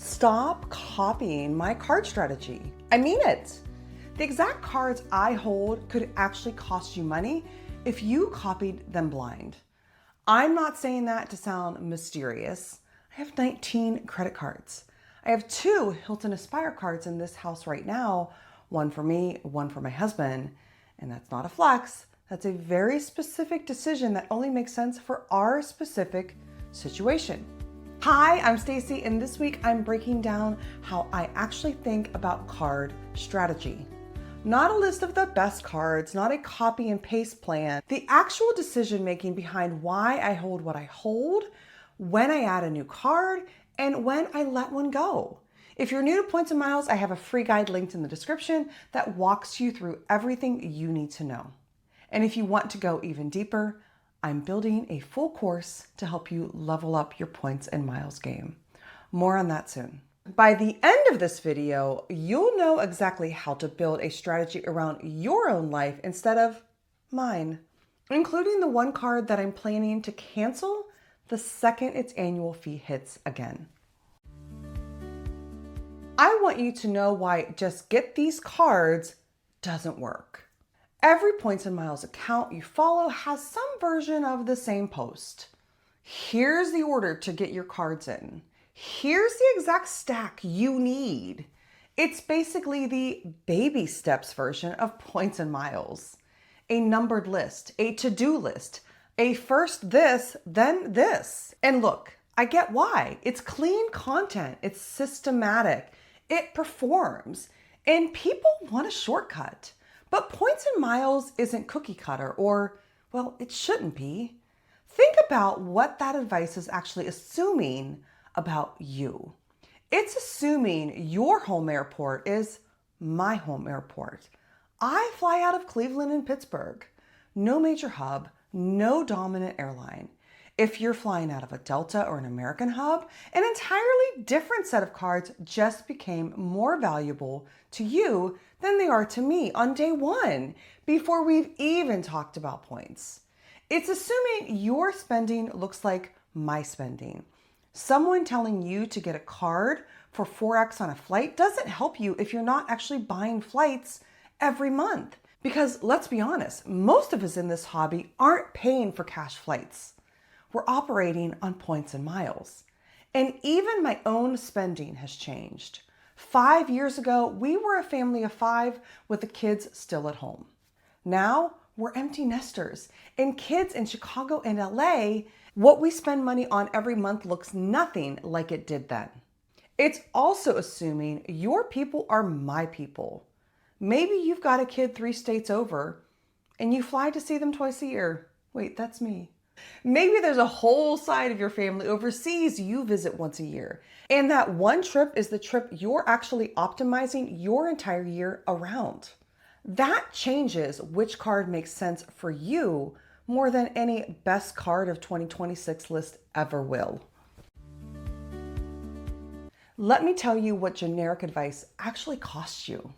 Stop copying my card strategy. I mean it. The exact cards I hold could actually cost you money if you copied them blind. I'm not saying that to sound mysterious. I have 19 credit cards. I have 2 Hilton Aspire cards in this house right now, one for me, one for my husband. And that's not a flex. That's a very specific decision that only makes sense for our specific situation. Hi, I'm Stacy, and this week I'm breaking down how I actually think about card strategy. Not a list of the best cards, not a copy and paste plan, the actual decision making behind why I hold what I hold, when I add a new card, and when I let one go. If you're new to Points and Miles, I have a free guide linked in the description that walks you through everything you need to know. And if you want to go even deeper, I'm building a full course to help you level up your points and miles game. More on that soon. By the end of this video, you'll know exactly how to build a strategy around your own life instead of mine, including the one card that I'm planning to cancel the second its annual fee hits again. I want you to know why just get these cards doesn't work. Every Points and Miles account you follow has some version of the same post. Here's the order to get your cards in. Here's the exact stack you need. It's basically the baby steps version of Points and Miles. A numbered list, a to-do list, a first this, then this. And look, I get why. It's clean content, it's systematic, it performs, and people want a shortcut. But Points and Miles isn't cookie cutter, or, well, it shouldn't be. Think about what that advice is actually assuming about you. It's assuming your home airport is my home airport. I fly out of Cleveland and Pittsburgh. No major hub, no dominant airline. If you're flying out of a Delta or an American hub, an entirely different set of cards just became more valuable to you than they are to me on day one, before we've even talked about points. It's assuming your spending looks like my spending. Someone telling you to get a card for 4x on a flight doesn't help you if you're not actually buying flights every month. Because let's be honest, most of us in this hobby aren't paying for cash flights. We're operating on points and miles. And even my own spending has changed. 5 years ago, we were a family of 5 with the kids still at home. Now, we're empty nesters and kids in Chicago and LA. What we spend money on every month looks nothing like it did then. It's also assuming your people are my people. Maybe you've got a kid 3 states over and you fly to see them twice a year. Wait, that's me. Maybe there's a whole side of your family overseas you visit once a year. And that one trip is the trip you're actually optimizing your entire year around. That changes which card makes sense for you more than any best card of 2026 list ever will. Let me tell you what generic advice actually costs you.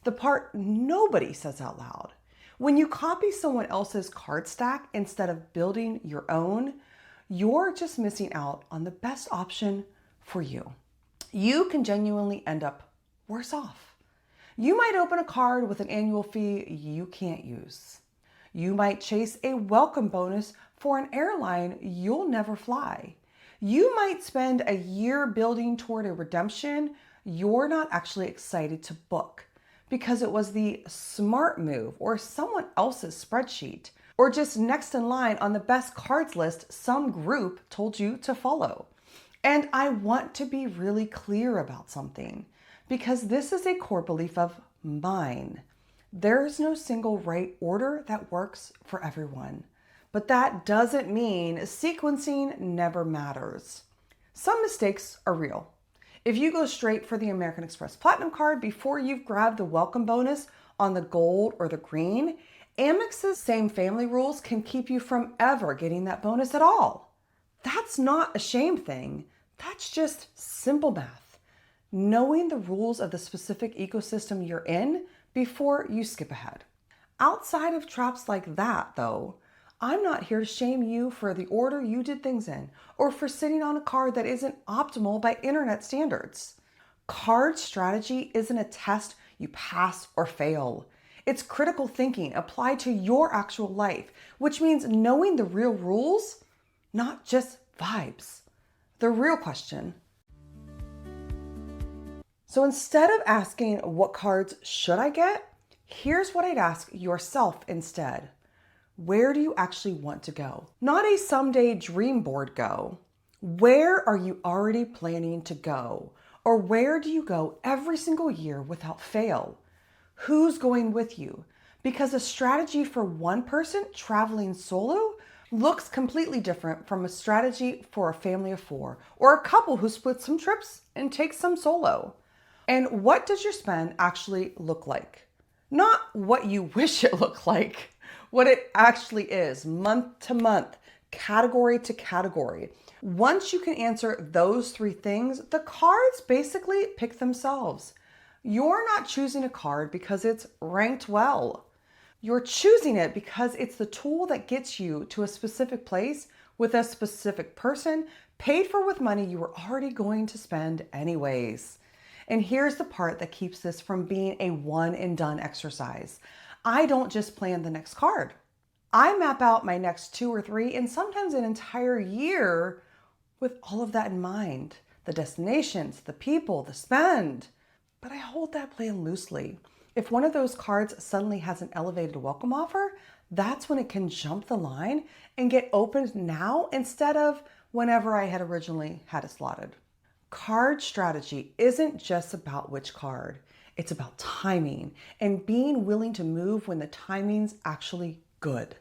The part nobody says out loud. When you copy someone else's card stack instead of building your own, you're just missing out on the best option for you. You can genuinely end up worse off. You might open a card with an annual fee you can't use. You might chase a welcome bonus for an airline you'll never fly. You might spend a year building toward a redemption you're not actually excited to book, because it was the smart move or someone else's spreadsheet, or just next in line on the best cards list some group told you to follow. And I want to be really clear about something, because this is a core belief of mine. There is no single right order that works for everyone, but that doesn't mean sequencing never matters. Some mistakes are real. If you go straight for the American Express Platinum card before you've grabbed the welcome bonus on the gold or the green, Amex's same family rules can keep you from ever getting that bonus at all. That's not a shame thing. That's just simple math. Knowing the rules of the specific ecosystem you're in before you skip ahead. Outside of traps like that, though, I'm not here to shame you for the order you did things in or for sitting on a card that isn't optimal by internet standards. Card strategy isn't a test you pass or fail. It's critical thinking applied to your actual life, which means knowing the real rules, not just vibes. The real question. So instead of asking what cards should I get, here's what I'd ask yourself instead. Where do you actually want to go? Not a someday dream board go. Where are you already planning to go? Or where do you go every single year without fail? Who's going with you? Because a strategy for one person traveling solo looks completely different from a strategy for a family of 4 or a couple who splits some trips and takes some solo. And what does your spend actually look like? Not what you wish it looked like, what it actually is, month to month, category to category. Once you can answer those 3 things, the cards basically pick themselves. You're not choosing a card because it's ranked well. You're choosing it because it's the tool that gets you to a specific place with a specific person, paid for with money you were already going to spend anyways. And here's the part that keeps this from being a one and done exercise. I don't just plan the next card. I map out my next 2 or 3 and sometimes an entire year with all of that in mind. The destinations, the people, the spend. But I hold that plan loosely. If one of those cards suddenly has an elevated welcome offer, that's when it can jump the line and get opened now instead of whenever I had originally had it slotted. Card strategy isn't just about which card. It's about timing and being willing to move when the timing's actually good.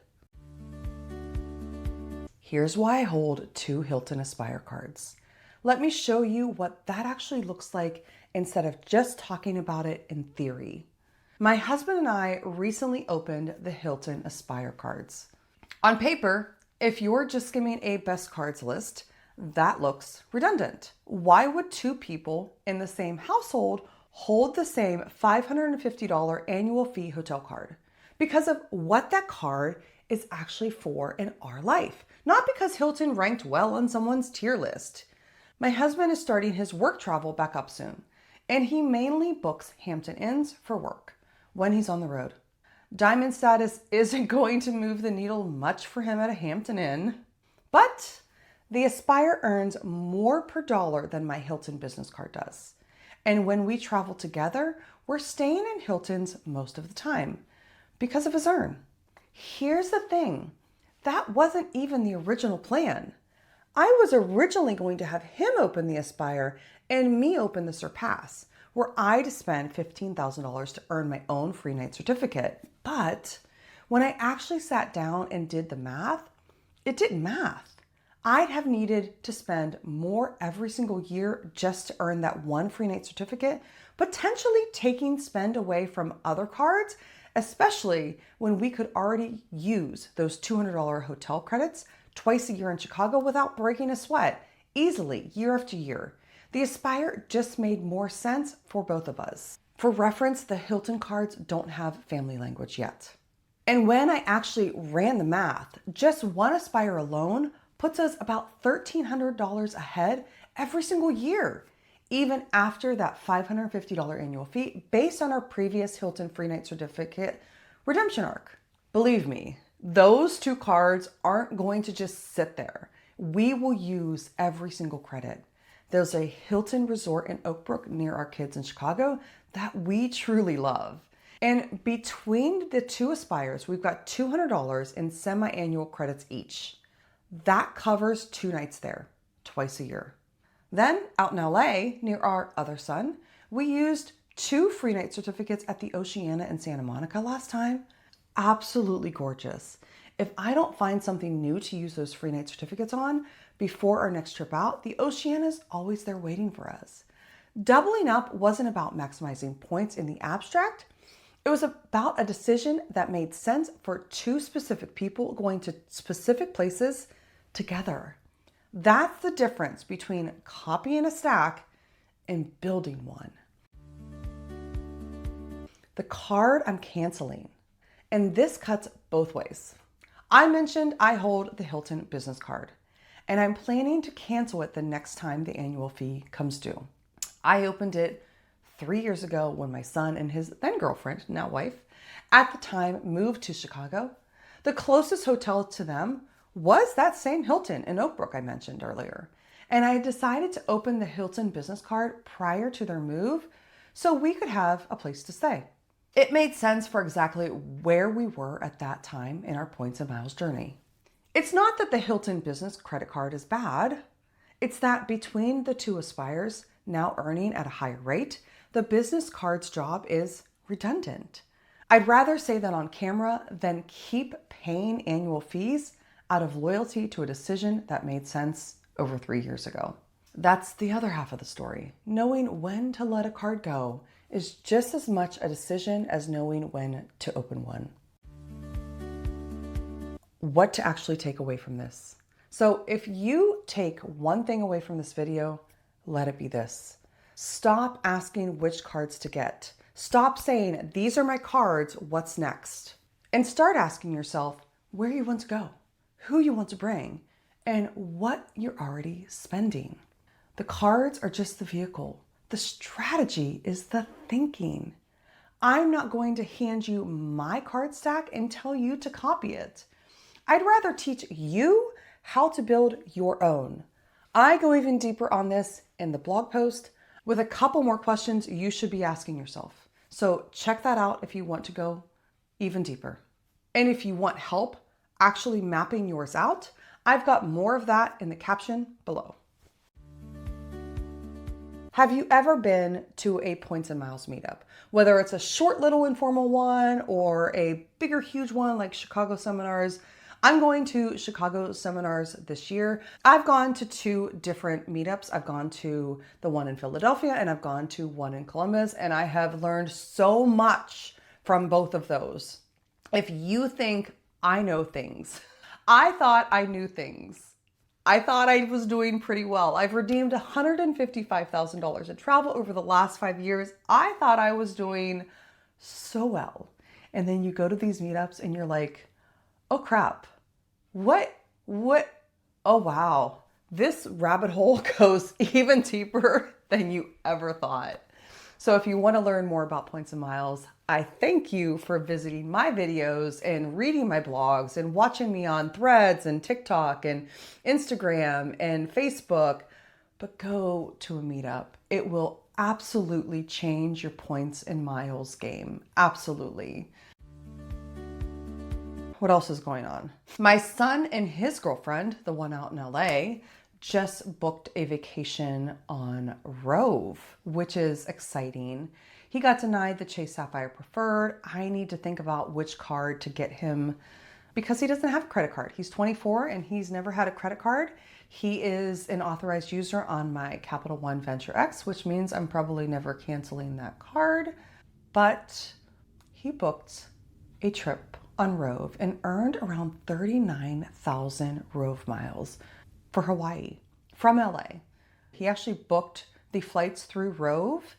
Here's why I hold 2 Hilton Aspire cards. Let me show you what that actually looks like instead of just talking about it in theory. My husband and I recently opened the Hilton Aspire cards. On paper, if you're just skimming a best cards list, that looks redundant. Why would 2 people in the same household hold the same $550 annual fee hotel card? Because of what that card is actually for in our life, not because Hilton ranked well on someone's tier list. My husband is starting his work travel back up soon, and he mainly books Hampton Inns for work when he's on the road. Diamond status isn't going to move the needle much for him at a Hampton Inn, but the Aspire earns more per dollar than my Hilton business card does. And when we travel together, we're staying in Hilton's most of the time because of his earn. Here's the thing, that wasn't even the original plan. I was originally going to have him open the Aspire and me open the Surpass, were I to spend $15,000 to earn my own free night certificate. But when I actually sat down and did the math, it didn't math. I'd have needed to spend more every single year just to earn that one free night certificate, potentially taking spend away from other cards, especially when we could already use those $200 hotel credits twice a year in Chicago without breaking a sweat, easily, year after year. The Aspire just made more sense for both of us. For reference, the Hilton cards don't have family language yet. And when I actually ran the math, just one Aspire alone puts us about $1,300 ahead every single year, even after that $550 annual fee based on our previous Hilton free night certificate redemption arc. Believe me, those 2 cards aren't going to just sit there. We will use every single credit. There's a Hilton resort in Oakbrook near our kids in Chicago that we truly love. And between the 2 Aspires, we've got $200 in semi-annual credits each. That covers 2 nights there, twice a year. Then out in LA, near our other son, we used 2 free night certificates at the Oceana in Santa Monica last time. Absolutely gorgeous. If I don't find something new to use those free night certificates on before our next trip out, the Oceana's always there waiting for us. Doubling up wasn't about maximizing points in the abstract. It was about a decision that made sense for 2 specific people going to specific places together. That's the difference between copying a stack and building one. The card I'm canceling, and this cuts both ways. I mentioned I hold the Hilton business card, and I'm planning to cancel it the next time the annual fee comes due. I opened it 3 years ago when my son and his then girlfriend, now wife, at the time moved to Chicago. The closest hotel to them was that same Hilton in Oak Brook I mentioned earlier. And I decided to open the Hilton business card prior to their move so we could have a place to stay. It made sense for exactly where we were at that time in our points and miles journey. It's not that the Hilton business credit card is bad. It's that between the two Aspires now earning at a higher rate, the business card's job is redundant. I'd rather say that on camera than keep paying annual fees out of loyalty to a decision that made sense over 3 years ago. That's the other half of the story. Knowing when to let a card go is just as much a decision as knowing when to open one. What to actually take away from this? So if you take one thing away from this video, let it be this. Stop asking which cards to get. Stop saying, these are my cards, what's next? And start asking yourself where you want to go, who you want to bring, and what you're already spending. The cards are just the vehicle. The strategy is the thinking. I'm not going to hand you my card stack and tell you to copy it. I'd rather teach you how to build your own. I go even deeper on this in the blog post with a couple more questions you should be asking yourself. So check that out if you want to go even deeper. And if you want help actually mapping yours out, I've got more of that in the caption below. Have you ever been to a Points and Miles meetup? Whether it's a short little informal one or a bigger huge one like Chicago seminars. I'm going to Chicago seminars this year. I've gone to 2 different meetups. I've gone to the one in Philadelphia and I've gone to one in Columbus, and I have learned so much from both of those. If you think I know things, I thought I knew things. I thought I was doing pretty well. I've redeemed $155,000 in travel over the last 5 years. I thought I was doing so well. And then you go to these meetups and you're like, oh crap, what, oh wow, this rabbit hole goes even deeper than you ever thought. So if you want to learn more about Points and Miles, I thank you for visiting my videos and reading my blogs and watching me on Threads and TikTok and Instagram and Facebook, but go to a meetup. It will absolutely change your points and miles game. Absolutely. What else is going on? My son and his girlfriend, the one out in LA, just booked a vacation on Rove, which is exciting. He got denied the Chase Sapphire Preferred. I need to think about which card to get him because he doesn't have a credit card. He's 24 and he's never had a credit card. He is an authorized user on my Capital One Venture X, which means I'm probably never canceling that card. But he booked a trip on Rove and earned around 39,000 Rove miles for Hawaii from LA. He actually booked the flights through Rove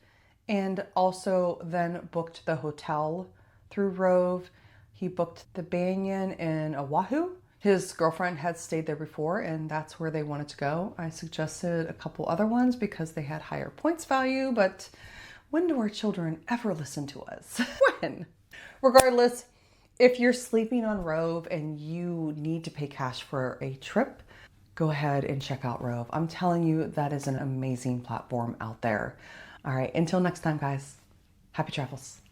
and also then booked the hotel through Rove. He booked the Banyan in Oahu. His girlfriend had stayed there before and that's where they wanted to go. I suggested a couple other ones because they had higher points value, but when do our children ever listen to us? When? Regardless, if you're sleeping on Rove and you need to pay cash for a trip, go ahead and check out Rove. I'm telling you, that is an amazing platform out there. All right, until next time, guys, happy travels.